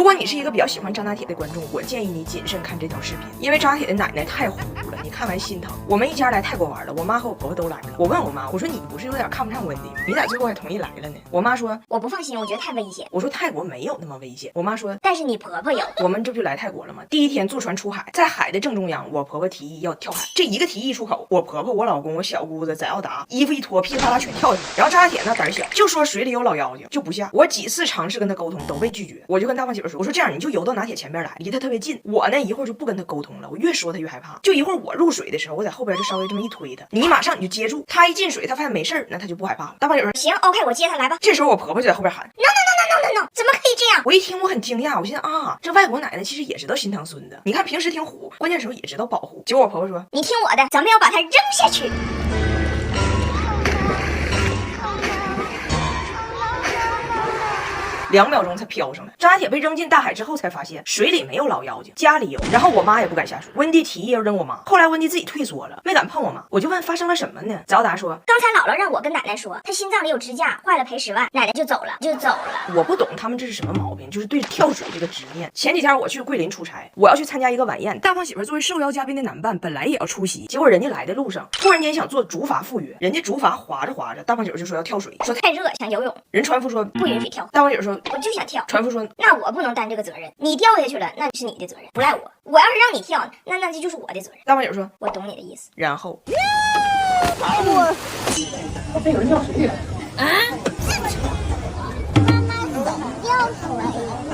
如果你是一个比较喜欢张大铁的观众，我建议你谨慎看这条视频，因为张大铁的奶奶太糊了，你看完心疼。我们一家来泰国玩了，我妈和我婆婆都来了。我问我妈，我说你不是有点看不上温迪吗？你咋最后还同意来了呢？我妈说我不放心，我觉得太危险。我说泰国没有那么危险。我妈说但是你婆婆有。我们这不就来泰国了吗？第一天坐船出海，在海的正中央，我婆婆提议要跳海。这一个提议出口，我婆婆、我老公、我小姑子在澳达，衣服一脱，噼里啪啦全跳下去。然后张大铁呢胆小，就说水里有老妖精，就不下。我几次尝试跟他沟通都被拒绝，我就跟大胖姐说，我说这样你就游到拿铁前边来，离他特别近。我呢一会儿就不跟他沟通了，我越说他越害怕。就一会儿我入水的时候，我在后边就稍微这么一推他，你马上你就接住。他一进水，他发现没事儿，那他就不害怕了。大胖姐说行 ，OK， 我接他来吧。这时候我婆婆就在后边喊 No， 怎么可以这样？我一听我很惊讶，我寻思啊，这外国奶奶其实也知道心疼孙子，你看平时挺虎，关键时候也知道保护。结果我婆婆说你听我的，咱们要把他扔下去。2秒钟才飘上来。张大铁被扔进大海之后，才发现水里没有老妖精，家里有。然后我妈也不敢下水，温蒂提议要扔我妈，后来温蒂自己退缩了，没敢碰我妈。我就问发生了什么呢？早达说，刚才姥姥让我跟奶奶说，她心脏里有支架，坏了赔10万，奶奶就走了。我不懂他们这是什么毛病，就是对跳水这个执念。前几天我去桂林出差，我要去参加一个晚宴，大胖媳妇作为受邀嘉宾的男伴本来也要出席，结果人家来的路上突然间想做竹筏赴约，人家竹筏划着划着，大胖媳妇就说要跳水，说太热想游泳，人船夫说不允许跳。大胖媳妇说我就想跳。船夫说那我不能担这个责任，你掉下去了那是你的责任，不赖我。我要是让你跳，那这就是我的责任。大胖媳妇说我懂你的意思。然后我被有人掉水里了啊！妈妈怎么掉水了？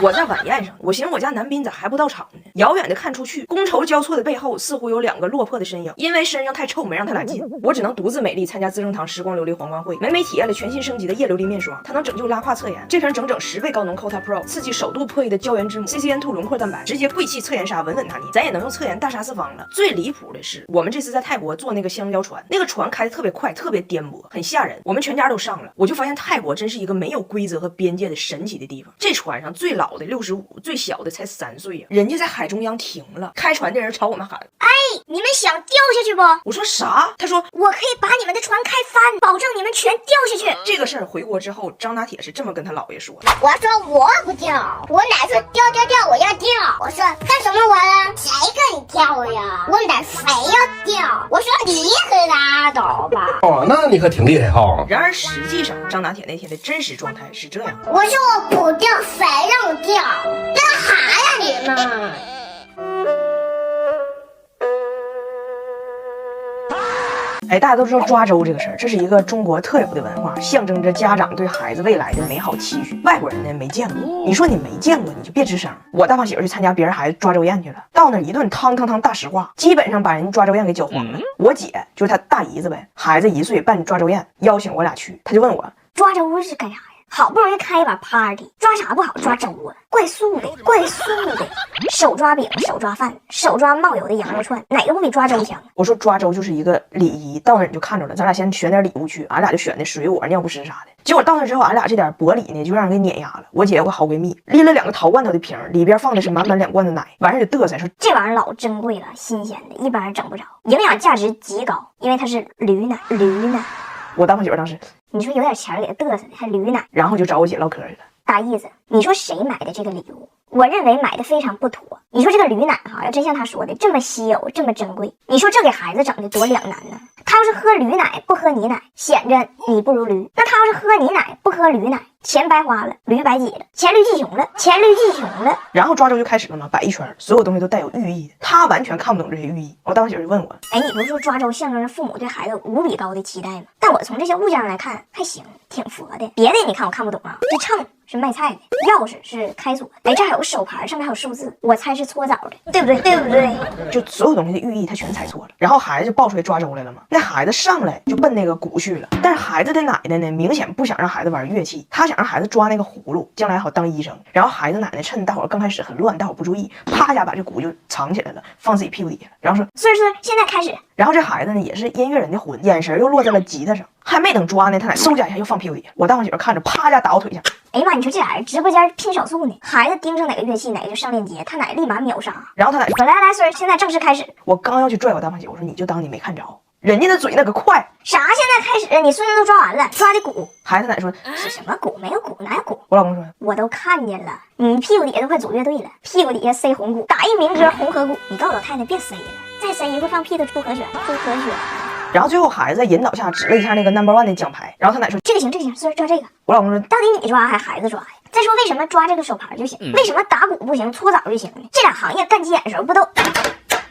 我在晚宴上，我寻思我家男宾咋还不到场呢？遥远的看出去，觥筹交错的背后似乎有2个落魄的身影，因为身上太臭没让他俩进，我只能独自美丽参加资生堂时光琉璃皇冠会，美美体验了全新升级的液琉璃面霜，它能拯救拉胯侧颜。这瓶整整10倍高浓 Cota Pro 刺激首度破译的胶原之母 CCN2 轮廓蛋白，直接贵气侧颜纱稳稳拿捏，咱也能用侧颜大杀四方了。最离谱的是，我们这次在泰国坐那个香蕉船，那个船开的特别快，特别颠簸，很吓人。我们全家都上了，我就发现泰国真是一个没有规则和边界的神奇的地方。这船上最老的65，最小的才3岁呀，人家在海中央停了，开船的人朝我们喊：“哎，你们想掉下去不？”我说啥？他说我可以把你们的船开翻，保证你们全掉下去。这个事儿回国之后，张大铁是这么跟他姥爷说的：“我说我不掉，我奶说掉，我要掉。我说干什么玩啊？谁跟你跳呀？我奶非要掉。我说你可拉倒吧。哦，那你可挺厉害哈。然而实际上，张大铁那天的真实状态是这样的：我说我不掉，谁让我掉？干啥呀你们？哎，大家都知道抓周这个事儿，这是一个中国特有的文化，象征着家长对孩子未来的美好期许。外国人呢没见过，你说你没见过，你就别吱声。我大胖媳妇去参加别人孩子抓周宴去了，到那一顿汤大实话，基本上把人抓周宴给搅黄了。我姐就是他大姨子呗，孩子1岁办抓周宴，邀请我俩去，他就问我抓周是干啥呀？好不容易开一把 party， 抓啥不好？抓周啊！怪素的，手抓饼，手抓饭，手抓冒油的羊肉串，哪个不比抓周强？我说抓周就是一个礼仪，到那你就看着了，咱俩先选点礼物去，俺俩就选的水果、尿不湿啥的。结果到那之后，俺俩这点薄礼呢，就让人给碾压了。我姐有个好闺蜜，拎了2个陶罐头的瓶，里边放的是满满2罐的奶，完事就嘚瑟说这玩意儿老珍贵了，新鲜的，一般人整不着，营养价值极高，因为它是驴奶。我大胖媳妇当时，你说有点钱给他嘚瑟的，还驴奶，然后就找我姐唠嗑去了。大意思，你说谁买的这个礼物？我认为买的非常不妥。你说这个驴奶哈，要真像他说的这么稀有，这么珍贵，你说这给孩子整的多两难呢？他要是喝驴奶不喝你奶，显着你不如驴；那他要是喝你奶不喝驴奶，钱白花了，驴白挤了，黔驴技穷了。然后抓周就开始了嘛，摆一圈，所有东西都带有寓意的。他完全看不懂这些寓意。我大胖媳妇就问我，哎，你不是说抓周象征着父母对孩子无比高的期待吗？但我从这些物件上来看，还行，挺佛的。别的你看我看不懂啊，这秤是卖菜的，钥匙是开锁，哎，这还有个手牌，上面还有数字，我猜是搓澡的，对不对？就所有东西的寓意他全猜错了。然后孩子就抱出来抓周来了嘛，那孩子上来就奔那个鼓去了，但是孩子的奶奶呢，明显不想让孩子玩乐器，他想让孩子抓那个葫芦，将来好当医生。然后孩子奶奶趁大伙刚开始很乱，大伙不注意，啪一下把这鼓就藏起来了，放自己屁股底下了，然后说所以说现在开始。然后这孩子呢也是音乐人的魂，眼神又落在了吉他上，还没等抓呢，他奶嗖家一下又放屁股底下。我大胖媳妇看着，啪一下打我腿上。哎呀妈，你说这俩人直播间拼手速呢，孩子盯着哪个乐器，哪个就上链接，他奶立马秒杀。然后他奶来，所以现在正式开始。我刚要去拽我大胖媳妇，我说你就当你没看着。人家的嘴那个快。啥？现在开始，你孙子都抓完了，抓的鼓孩子奶说是什么鼓？没有鼓，哪有鼓？我老公说我都看见了，你屁股底下都快组乐队了，屁股底下塞红鼓，打一民歌红河鼓。你告诉老太太别塞了，再塞一会放屁都出和弦，出和弦。然后最后孩子在引导下指了一下那个 No.1 的奖牌，然后他奶说这个行，这个行，孙儿抓这个。我老公说到底你抓还是孩子抓呀？再说为什么抓这个手牌就行？为什么打鼓不行，搓澡就行呢？这俩行业干急眼的时候不都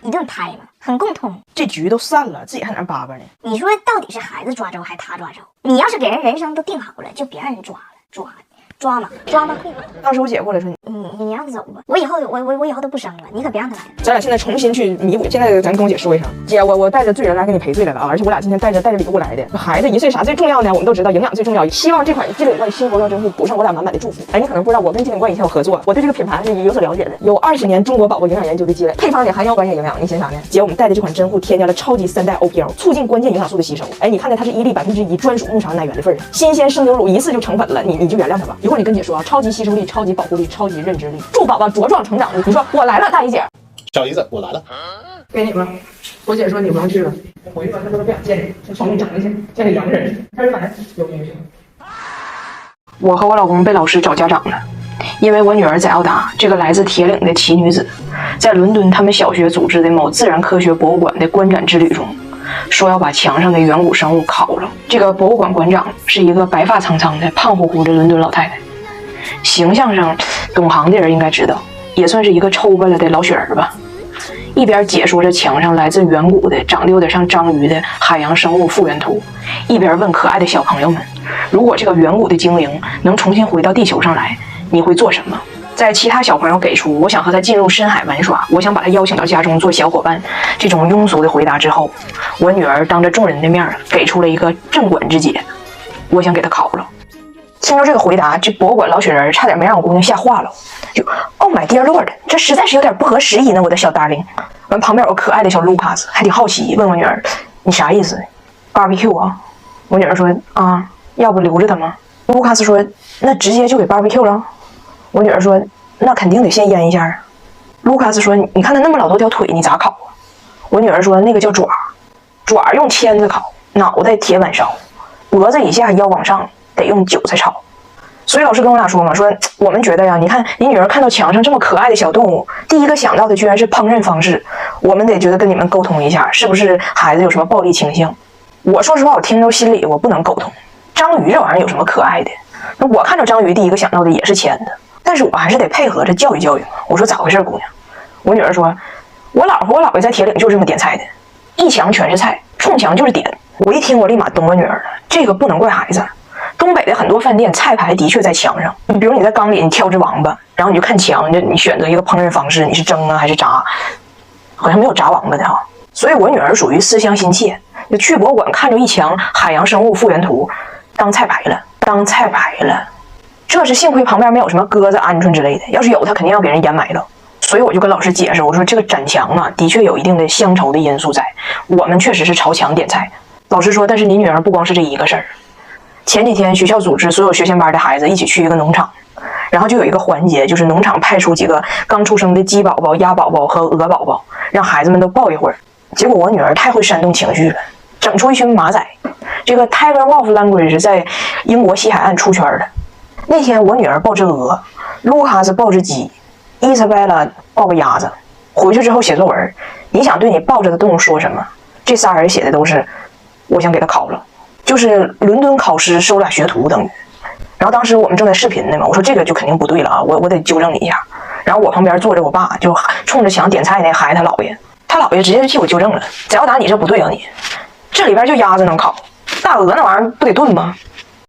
一顿拍吗？很共通。这局都散了，自己还在那叭叭呢。你说到底是孩子抓周还是他抓周？你要是给人人生都定好了，就别让人抓了，抓嘛会吗？当时我姐过来说你让他走吧，我以后都不生了，你可别让他来。咱俩现在重新去弥补。现在咱跟我姐说一声，姐，我带着罪人来给你赔罪来了啊！而且我俩今天带着礼物来的。孩子1岁啥最重要呢？我们都知道营养最重要。希望这款鸡柳冠新活装真护补上我俩满满的祝福。哎，你可能不知道，我跟鸡柳冠以前有合作，我对这个品牌是有所了解的，有20年中国宝宝营养研究的积累，配方里含药关键营养。你寻啥呢？姐，我们带的这款真护添加了超级3代 OPL， 促进关键营养素的吸收。哎，你看着它是1粒1%专属牧场奶源的份上，新鲜生牛乳一次就成粉了，你就原谅它吧。一会儿你跟姐说啊，超级吸收力、超级保护力、超级认知力，祝宝宝茁壮成长力。你说我来了，大姨姐。小姨子，我来了。给你们，我姐说你不用去了，回去吧，她说她不想见你，这瞅你长得像个洋人，她说反正有名声。我和我老公被老师找家长了，因为我女儿在澳大，这个来自铁岭的奇女子，在伦敦他们小学组织的某自然科学博物馆的观展之旅中，说要把墙上的远古生物烤了。这个博物馆馆长是一个白发苍苍的胖乎乎的伦敦老太太，形象上懂行的人应该知道，也算是一个抽巴了的老雪人吧。一边解说着墙上来自远古的长得有点像章鱼的海洋生物复原图，一边问可爱的小朋友们，如果这个远古的精灵能重新回到地球上来，你会做什么？在其他小朋友给出我想和他进入深海玩耍，我想把他邀请到家中做小伙伴这种庸俗的回答之后，我女儿当着众人的面给出了一个镇馆之解，我想给他烤了。听到这个回答，这博物馆老雪人差点没让我姑娘吓化了，就 Oh my dear Lord， 这实在是有点不合时宜呢，我的小darling。完旁边有个可爱的小卢卡斯，还挺好奇，问我女儿你啥意思 ？barbecue 啊？我女儿说啊，要不留着它吗？卢卡斯说那直接就给 barbecue 了。我女儿说那肯定得先腌一下啊。卢卡斯说你看他那么老多条腿，你咋烤啊？我女儿说那个叫爪，爪用签子烤，脑袋铁板烧，脖子以下腰往上得用韭菜炒。所以老师跟我俩说嘛，说我们觉得呀，你看你女儿看到墙上这么可爱的小动物，第一个想到的居然是烹饪方式，我们得觉得跟你们沟通一下，是不是孩子有什么暴力倾向？我说实话，我听着心里我不能沟通。章鱼这玩意儿有什么可爱的？那我看着章鱼第一个想到的也是签的，但是我还是得配合着教育教育嘛。我说咋回事，姑娘？我女儿说，我姥和我姥爷在铁岭就是这么点菜的，一墙全是菜，冲墙就是点。我一听我立马懂我女儿了，这个不能怪孩子。东北的很多饭店菜牌的确在墙上，你比如你在缸里你挑只王八，然后你就看墙，你选择一个烹饪方式，你是蒸啊还是炸，好像没有炸王八的哈。所以我女儿属于思乡心切，就去博物馆看着一墙海洋生物复原图，当菜牌了。这是幸亏旁边没有什么鸽子、鹌鹑之类的，要是有，他肯定要给人掩埋了。所以我就跟老师解释，我说这个展墙啊，的确有一定的乡愁的因素在，我们确实是朝墙点菜。老师说，但是你女儿不光是这一个事儿。前几天学校组织所有学前班的孩子一起去一个农场，然后就有一个环节，就是农场派出几个刚出生的鸡宝宝、鸭宝宝和鹅宝宝，让孩子们都抱一会儿。结果我女儿太会煽动情绪了，整出一群马仔。这个 Tiger Wolf Language 在英国西海岸出圈的。那天我女儿抱只鹅，卢卡斯抱只鸡，伊莎贝拉抱个鸭子。回去之后写作文，你想对你抱着的动物说什么？这仨人写的都是我想给它烤了。就是伦敦考试收俩学徒等于，然后当时我们正在视频呢嘛，我说这个就肯定不对了啊，我得纠正你一下。然后我旁边坐着我爸，就冲着墙点菜那孩子他姥爷，他姥爷直接就替我纠正了，翟耀达你这不对啊你，这里边就鸭子能烤，大鹅那玩意儿不得炖吗？